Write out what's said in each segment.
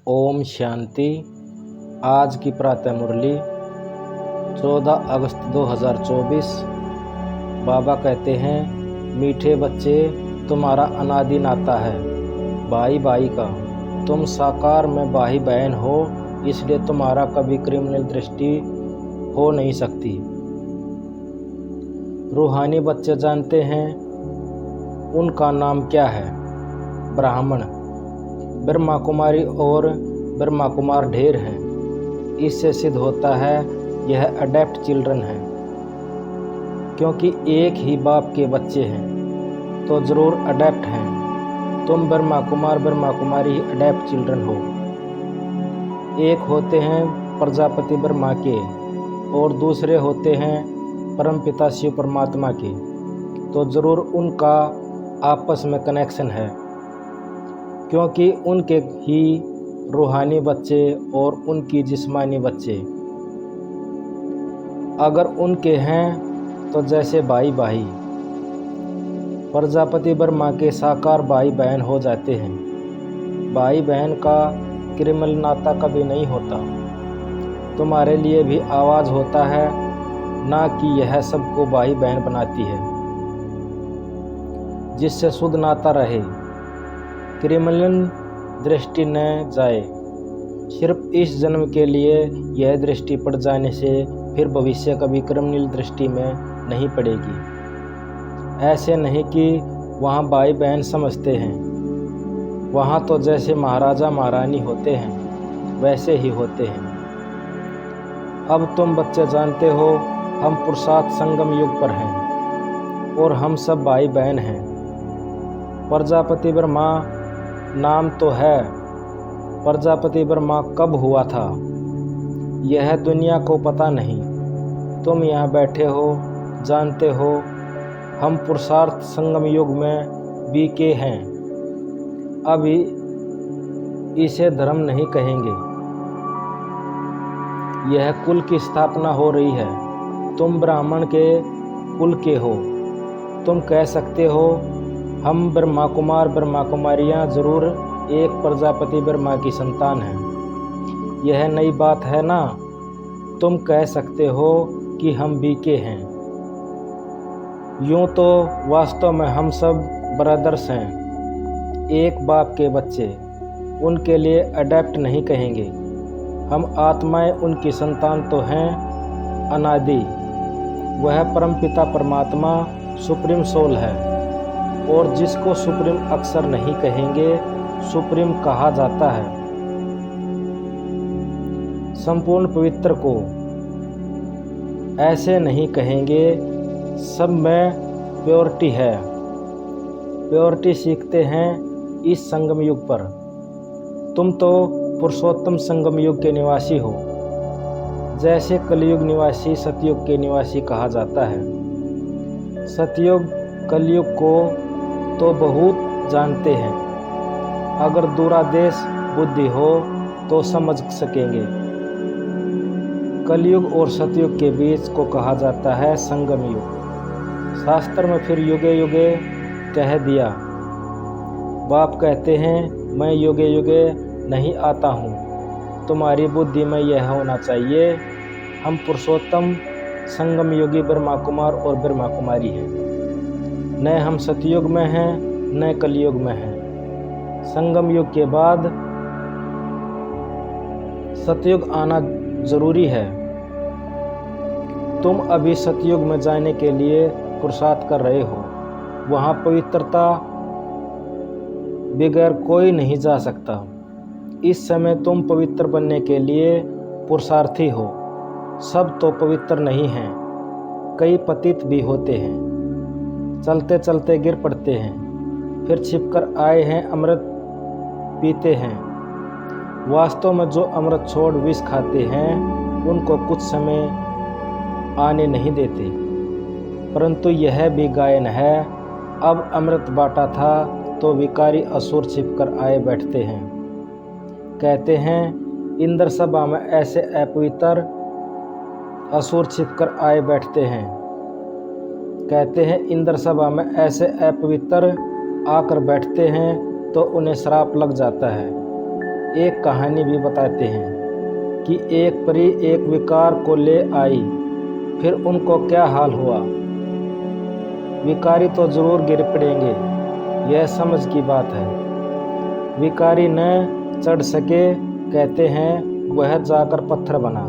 ओम शांति। आज की प्रातः मुरली 14 अगस्त 2024। बाबा कहते हैं, मीठे बच्चे, तुम्हारा अनादि नाता है भाई भाई का। तुम साकार में भाई बहन हो, इसलिए तुम्हारा कभी क्रिमिनल दृष्टि हो नहीं सकती। रूहानी बच्चे जानते हैं उनका नाम क्या है? ब्राह्मण। ब्रह्मा कुमारी और ब्रह्मा कुमार ढेर हैं। इससे सिद्ध होता है यह अडेप्ट चिल्ड्रन हैं, क्योंकि एक ही बाप के बच्चे हैं तो ज़रूर अडेप्ट हैं। तुम ब्रह्मा कुमार ब्रह्मा कुमारी ही अडेप्ट चिल्ड्रन हो। एक होते हैं प्रजापति ब्रह्मा के और दूसरे होते हैं परमपिता शिव परमात्मा के, तो ज़रूर उनका आपस में कनेक्शन है, क्योंकि उनके ही रूहानी बच्चे और उनकी जिस्मानी बच्चे अगर उनके हैं तो जैसे भाई भाई प्रजापति ब्रह्मा के साकार भाई बहन हो जाते हैं। भाई बहन का क्रिमिनल नाता कभी नहीं होता। तुम्हारे लिए भी आवाज़ होता है, ना कि यह सबको भाई बहन बनाती है, जिससे शुद्ध नाता रहे, क्रिमिनल दृष्टि न जाए। सिर्फ इस जन्म के लिए यह दृष्टि पड़ जाने से फिर भविष्य कभी क्रिमिनल दृष्टि में नहीं पड़ेगी। ऐसे नहीं कि वहाँ भाई बहन समझते हैं, वहाँ तो जैसे महाराजा महारानी होते हैं वैसे ही होते हैं। अब तुम बच्चे जानते हो हम पुरुषार्थ संगम युग पर हैं और हम सब भाई बहन हैं। प्रजापति ब्रह्मा नाम तो है, प्रजापति ब्रह्मा कब हुआ था यह दुनिया को पता नहीं। तुम यहाँ बैठे हो, जानते हो हम पुरुषार्थ संगम युग में बीके हैं। अभी इसे धर्म नहीं कहेंगे, यह कुल की स्थापना हो रही है। तुम ब्राह्मण के कुल के हो। तुम कह सकते हो हम ब्रह्मा कुमार ब्रह्मा कुमारियाँ ज़रूर एक प्रजापति ब्रह्मा की संतान हैं। यह नई बात है ना। तुम कह सकते हो कि हम बीके हैं। यूँ तो वास्तव में हम सब ब्रदर्स हैं, एक बाप के बच्चे। उनके लिए अडेप्ट नहीं कहेंगे। हम आत्माएं उनकी संतान तो हैं अनादि। वह परमपिता परमात्मा सुप्रीम सोल है, और जिसको सुप्रीम अक्सर नहीं कहेंगे सुप्रीम कहा जाता है। संपूर्ण पवित्र को ऐसे नहीं कहेंगे। सब में प्योरिटी है। प्योरिटी सीखते हैं इस संगम युग पर। तुम तो पुरुषोत्तम संगम युग के निवासी हो, जैसे कलयुग निवासी सतयुग के निवासी कहा जाता है। सतयुग कलयुग को तो बहुत जानते हैं। अगर दूरादेश बुद्धि हो तो समझ सकेंगे। कलयुग और सतयुग के बीच को कहा जाता है संगम युग। शास्त्र में फिर युगे युगे कह दिया। बाप कहते हैं मैं युगे युगे नहीं आता हूँ, तुम्हारी बुद्धि में यह होना चाहिए हम पुरुषोत्तम संगम योगी ब्रह्मा कुमार और ब्रह्मा कुमारी हैं। न हम सतयुग में हैं न कलयुग में हैं। संगम युग के बाद सतयुग आना जरूरी है। तुम अभी सतयुग में जाने के लिए पुरुषार्थ कर रहे हो। वहाँ पवित्रता बगैर कोई नहीं जा सकता। इस समय तुम पवित्र बनने के लिए पुरुषार्थी हो। सब तो पवित्र नहीं हैं, कई पतित भी होते हैं। चलते चलते गिर पड़ते हैं, फिर छिपकर आए हैं अमृत पीते हैं। वास्तव में जो अमृत छोड़ विष खाते हैं उनको कुछ समय आने नहीं देते, परंतु यह भी गायन है। अब अमृत बांटा था तो विकारी असुर छिपकर आए बैठते हैं। कहते हैं इंद्र सभा में ऐसे अपवित्र असुर छिपकर आए बैठते हैं। कहते हैं इंद्र सभा में ऐसे अपवित्र आकर बैठते हैं तो उन्हें श्राप लग जाता है। एक कहानी भी बताते हैं कि एक परी एक विकार को ले आई, फिर उनको क्या हाल हुआ। विकारी तो जरूर गिर पड़ेंगे, यह समझ की बात है। विकारी न चढ़ सके, कहते हैं वह जाकर पत्थर बना।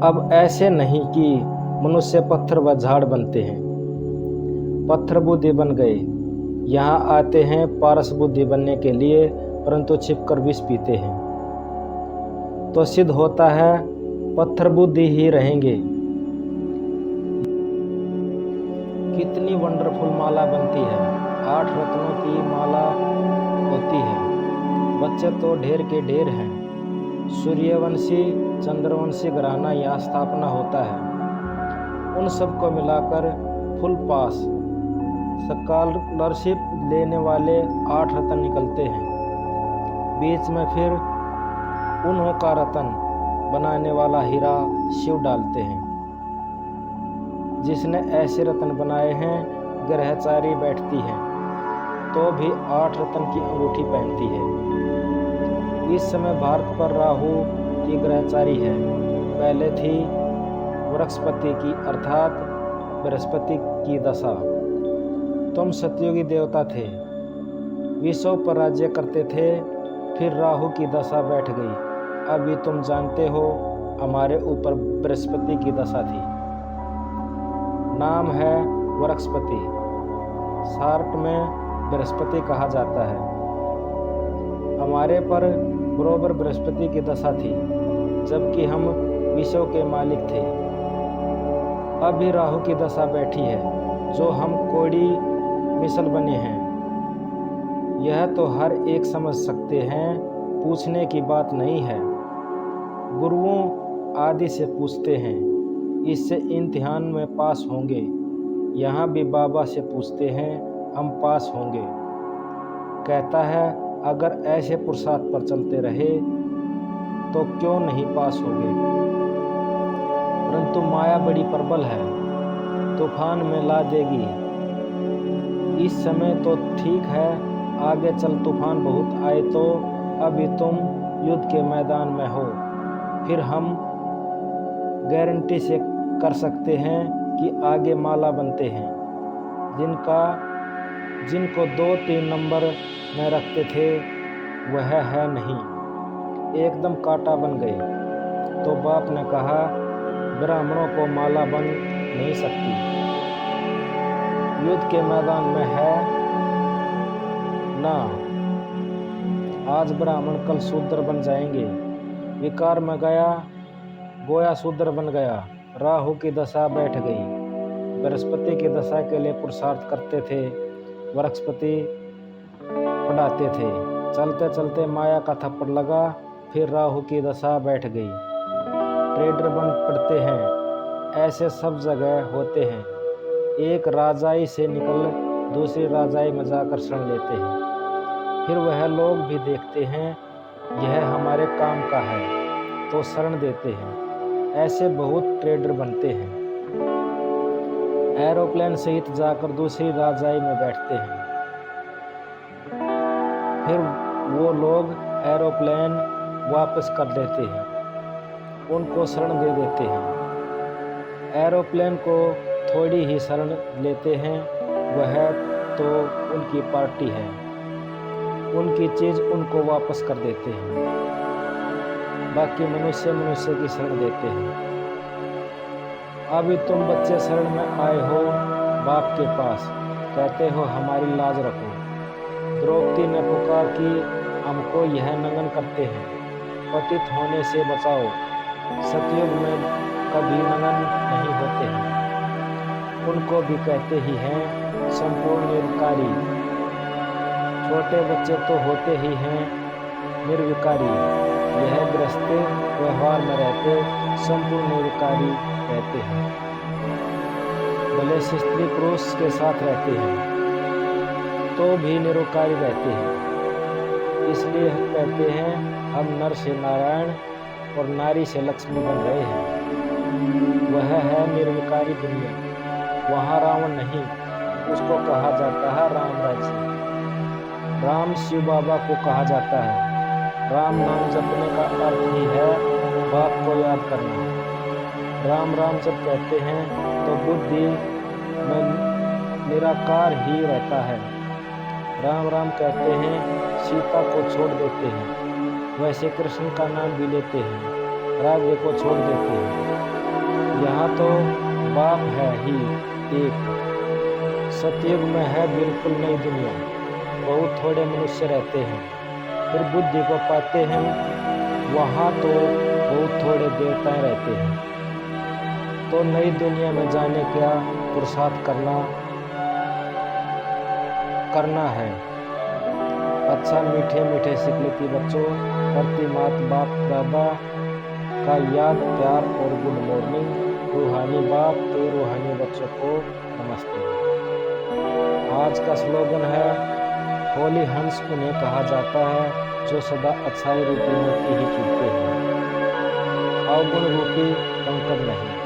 अब ऐसे नहीं कि मनुष्य पत्थर व झाड़ बनते हैं। पत्थर बुद्धि बन गए, यहाँ आते हैं पारस बुद्धि बनने के लिए, परंतु छिपकर विष पीते हैं तो सिद्ध होता है पत्थर बुद्धि ही रहेंगे। कितनी वंडरफुल माला बनती है, 8 रत्नों की माला होती है। बच्चे तो ढेर के ढेर हैं। सूर्यवंशी चंद्रवंशी घराना यहाँ स्थापना होता है। उन सबको मिलाकर फुल पास स्कॉलरशिप लेने वाले 8 रत्न निकलते हैं। बीच में फिर उन्हों का रत्न बनाने वाला हीरा शिव डालते हैं। जिसने ऐसे रत्न बनाए हैं, ग्रहचारी बैठती है तो भी 8 रत्न की अंगूठी पहनती है। इस समय भारत पर राहु की ग्रहचारी है। पहले थी बृहस्पति की अर्थात बृहस्पति की दशा। तुम सतयुगी देवता थे, विश्व पर राज्य करते थे, फिर राहु की दशा बैठ गई। अभी तुम जानते हो हमारे ऊपर बृहस्पति की दशा थी। नाम है बृहस्पति, शार्ट में बृहस्पति कहा जाता है। हमारे पर बरोबर बृहस्पति की दशा थी, जबकि हम विश्व के मालिक थे। अभी राहु की दशा बैठी है, जो हम कोड़ी मिसल बने हैं। यह तो हर एक समझ सकते हैं, पूछने की बात नहीं है। गुरुओं आदि से पूछते हैं, इससे इम्तिहान में पास होंगे। यहाँ भी बाबा से पूछते हैं, हम पास होंगे। कहता है अगर ऐसे पुरुषार्थ पर चलते रहे तो क्यों नहीं पास होंगे। परंतु माया बड़ी प्रबल है, तूफान में ला देगी। इस समय तो ठीक है, आगे चल तूफान बहुत आए तो अभी तुम युद्ध के मैदान में हो। फिर हम गारंटी से कर सकते हैं कि आगे माला बनते हैं। जिनको 2-3 नंबर में रखते थे वह है नहीं, एकदम कांटा बन गए। तो बाप ने कहा ब्राह्मणों को माला बन नहीं सकती, युद्ध के मैदान में है ना। आज ब्राह्मण कल शूद्र बन जाएंगे। विकार में गया, गोया शूद्र बन गया। राहु की दशा बैठ गई। बृहस्पति की दशा के लिए पुरुषार्थ करते थे, बृहस्पति पढ़ाते थे। चलते चलते माया का थप्पड़ लगा, फिर राहु की दशा बैठ गई। ट्रेडर बन पड़ते हैं, ऐसे सब जगह होते हैं। एक राजाई से निकल दूसरी राजाई में जाकर शरण लेते हैं। फिर वह लोग भी देखते हैं यह हमारे काम का है तो शरण देते हैं। ऐसे बहुत ट्रेडर बनते हैं। एरोप्लेन सहित जाकर दूसरी राजाई में बैठते हैं। फिर वो लोग एरोप्लेन वापस कर देते हैं, उनको शरण दे देते हैं। एरोप्लेन को थोड़ी ही शरण लेते हैं, वह तो उनकी पार्टी है, उनकी चीज़ उनको वापस कर देते हैं। बाकी मनुष्य की शरण देते हैं। अभी तुम बच्चे शरण में आए हो बाप के पास, कहते हो हमारी लाज रखो। द्रौपदी ने पुकार की हमको यह नंगन करते हैं, पतित होने से बचाओ। सतयुग में कभी नंगन नहीं होते हैं। उनको भी कहते ही हैं संपूर्ण निरकारी। छोटे बच्चे तो होते ही हैं निर्विकारी। यह गृहस्थ व्यवहार में रहते संपूर्ण निरकारी रहते हैं। भले स्त्री पुरुष के साथ रहते हैं तो भी निरकारी रहते हैं। इसलिए कहते हैं हम नर से नारायण और नारी से लक्ष्मी बन रहे हैं। वह है निर्विकारी दुनिया, वहाँ रावण नहीं, उसको कहा जाता है राम राज्य। राम शिव बाबा को कहा जाता है। राम नाम जपने का अर्थ ही है बाप को याद करना। राम राम जब कहते हैं तो बुद्धि में निराकार ही रहता है। राम राम कहते हैं सीता को छोड़ देते हैं, वैसे कृष्ण का नाम भी लेते हैं, राधे को छोड़ देते हैं। यहाँ तो बाप है ही एक। सतयुग में है बिल्कुल नई दुनिया, बहुत थोड़े मनुष्य रहते हैं। फिर बुद्धि को पाते हैं, वहाँ तो बहुत थोड़े देवताएं रहते हैं। तो नई दुनिया में जाने का पुरुषार्थ करना है। अच्छा मीठे मीठे सिकलती बच्चों, प्रति मात बाप दादा का याद प्यार और गुड मॉर्निंग। रूहानी बाप के रूहानी बच्चों को नमस्ते। आज का स्लोगन है, होली हंस उन्हें कहा जाता है जो सदा अच्छाई रूपी मोती ही चुनते हैं, अवगुण रूपी कंकड़ नहीं।